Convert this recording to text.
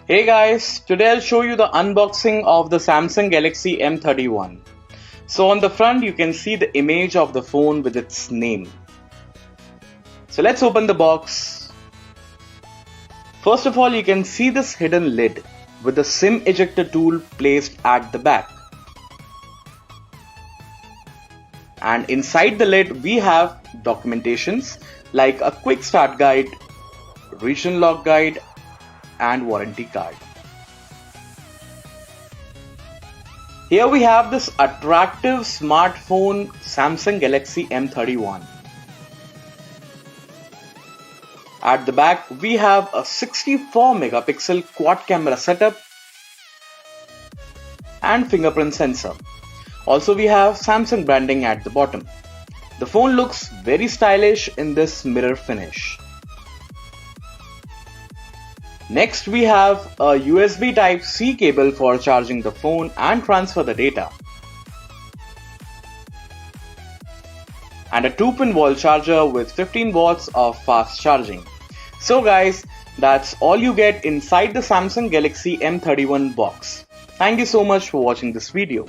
Hey guys, today I'll show you the unboxing of the Samsung Galaxy M31. So on the front you can see the image of the phone with its name. So let's open the box. First of all, you can see this hidden lid with the SIM ejector tool placed at the back. And inside the lid we have documentations like a quick start guide, region lock guide and warranty card. Here we have this attractive smartphone Samsung Galaxy M31. At the back we have a 64 megapixel quad camera setup and fingerprint sensor. Also we have Samsung branding at the bottom. The phone looks very stylish in this mirror finish. Next we have a USB Type-C cable for charging the phone and transfer the data. And a 2-pin wall charger with 15 watts of fast charging. So guys, that's all you get inside the Samsung Galaxy M31 box. Thank you so much for watching this video.